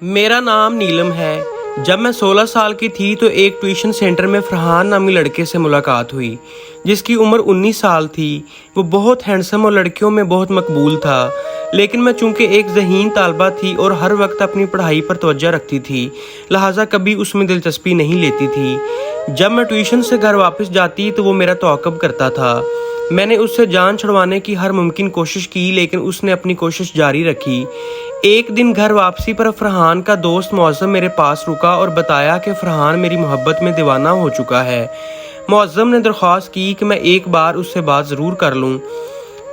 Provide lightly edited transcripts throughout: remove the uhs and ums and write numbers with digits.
मेरा नाम नीलम है। जब मैं 16 साल की थी तो एक ट्यूशन सेंटर में फरहान नामी लड़के से मुलाकात हुई जिसकी उम्र 19 साल थी। वो बहुत हैंडसम और लड़कियों में बहुत मकबूल था, लेकिन मैं चूंकि एक ज़हीन तालबा थी और हर वक्त अपनी पढ़ाई पर तवज्जो रखती थी, लिहाजा कभी उसमें दिलचस्पी नहीं लेती थी। जब मैं ट्यूशन से घर वापस जाती तो वो मेरा तौक़ुब करता था। मैंने उससे जान छुड़वाने की हर मुमकिन कोशिश की, लेकिन उसने अपनी कोशिश जारी रखी। एक दिन घर वापसी पर फरहान का दोस्त मुअज़्ज़म मेरे पास रुका और बताया कि फरहान मेरी मोहब्बत में दीवाना हो चुका है। मुअज़्ज़म ने दरख्वास्त की कि मैं एक बार उससे बात ज़रूर कर लूँ।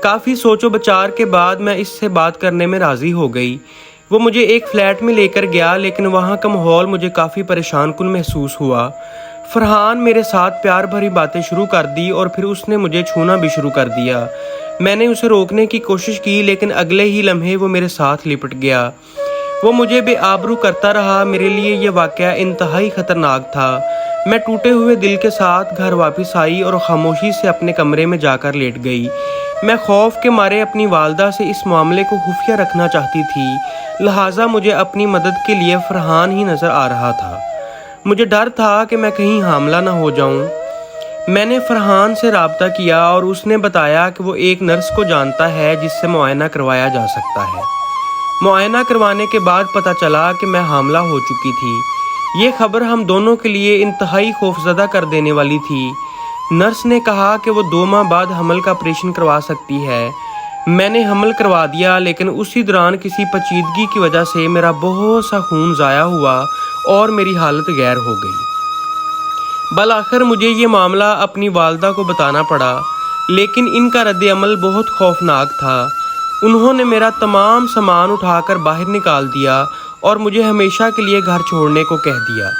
काफ़ी सोचो विचार के बाद मैं इससे बात करने में राज़ी हो गई। वो मुझे एक फ़्लैट में लेकर गया, लेकिन वहाँ का माहौल मुझे काफ़ी परेशान कुन महसूस हुआ। फरहान मेरे साथ प्यार भरी बातें शुरू कर दी और फिर उसने मुझे छूना भी शुरू कर दिया। मैंने उसे रोकने की कोशिश की, लेकिन अगले ही लम्हे वो मेरे साथ लिपट गया। वो मुझे बेआबरू करता रहा। मेरे लिए ये वाक़या इंतहाई ख़तरनाक था। मैं टूटे हुए दिल के साथ घर वापस आई और खामोशी से अपने कमरे में जाकर लेट गई। मैं खौफ के मारे अपनी वालदा से इस मामले को खुफिया रखना चाहती थी, लिहाजा मुझे अपनी मदद के लिए फरहान ही नज़र आ रहा था। मुझे डर था कि मैं कहीं हामला ना हो जाऊं। मैंने फरहान से राब्ता किया और उसने बताया कि वो एक नर्स को जानता है जिससे मुआयना करवाया जा सकता है। मुआयना करवाने के बाद पता चला कि मैं हामला हो चुकी थी। ये खबर हम दोनों के लिए इंतहाई खौफजदा कर देने वाली थी। नर्स ने कहा कि वो 2 माह बाद हमल का ऑपरेशन करवा सकती है। मैंने हमल करवा दिया, लेकिन उसी दौरान किसी पेचीदगी की वजह से मेरा बहुत सा खून ज़ाया हुआ और मेरी हालत गैर हो गई। बल आखिर मुझे ये मामला अपनी वालदा को बताना पड़ा, लेकिन इनका रद्द अमल बहुत खौफनाक था। उन्होंने मेरा तमाम सामान उठाकर बाहर निकाल दिया और मुझे हमेशा के लिए घर छोड़ने को कह दिया।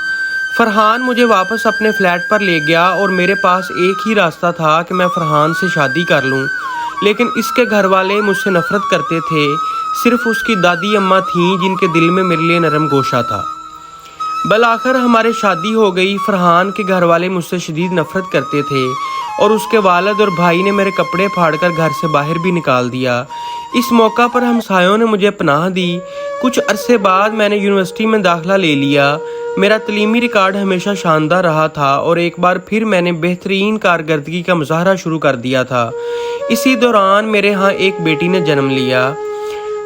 फरहान मुझे वापस अपने फ्लैट पर ले गया और मेरे पास एक ही रास्ता था कि मैं फरहान से शादी कर लूं, लेकिन इसके घर वाले मुझसे नफ़रत करते थे। सिर्फ उसकी दादी अम्मा थीं जिनके दिल में मेरे लिए नरम गोशा था। बल आखिर हमारी शादी हो गई। फरहान के घर वाले मुझसे शदीद नफ़रत करते थे और उसके वालिद और भाई ने मेरे कपड़े फाड़कर घर से बाहर भी निकाल दिया। इस मौका पर हमसायों ने मुझे पनाह दी। कुछ अरसे बाद मैंने यूनिवर्सिटी में दाखिला ले लिया। मेरा तलीमी रिकॉर्ड हमेशा शानदार रहा था और एक बार फिर मैंने बेहतरीन कारकर्दगी का मुजाहरा शुरू कर दिया था। इसी दौरान मेरे यहाँ एक बेटी ने जन्म लिया।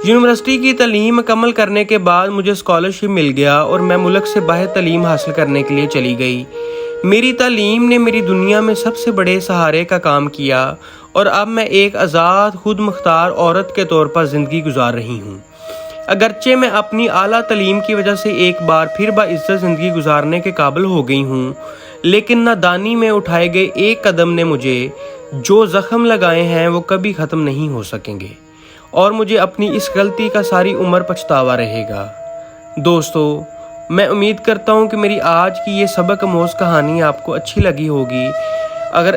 यूनिवर्सिटी की तालीम मुकम्मल करने के बाद मुझे स्कॉलरशिप मिल गया और मैं मुल्क से बाहर तालीम हासिल करने के लिए चली गई। मेरी तालीम ने मेरी दुनिया में सबसे बड़े सहारे का काम किया और अब मैं एक आज़ाद खुद मुख्तार औरत के तौर पर ज़िंदगी गुजार रही हूँ। अगरचे मैं अपनी आला तालीम की वजह से एक बार फिर बाइज़्ज़त ज़िंदगी गुजारने के काबिल हो गई हूँ, लेकिन नादानी में उठाए गए एक कदम ने मुझे जो ज़ख्म लगाए हैं वो कभी ख़त्म नहीं हो सकेंगे और मुझे अपनी इस गलती का सारी उम्र पछतावा रहेगा। दोस्तों, मैं उम्मीद करता हूँ कि मेरी आज की ये सबक आमोज़ कहानी आपको अच्छी लगी होगी। अगर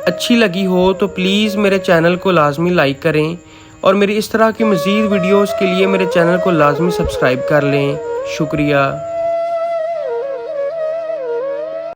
अच्छी लगी हो तो प्लीज़ मेरे चैनल को लाजमी लाइक करें और मेरी इस तरह की मज़ीद वीडियोज़ के लिए मेरे चैनल को लाजमी सब्सक्राइब कर लें। शुक्रिया।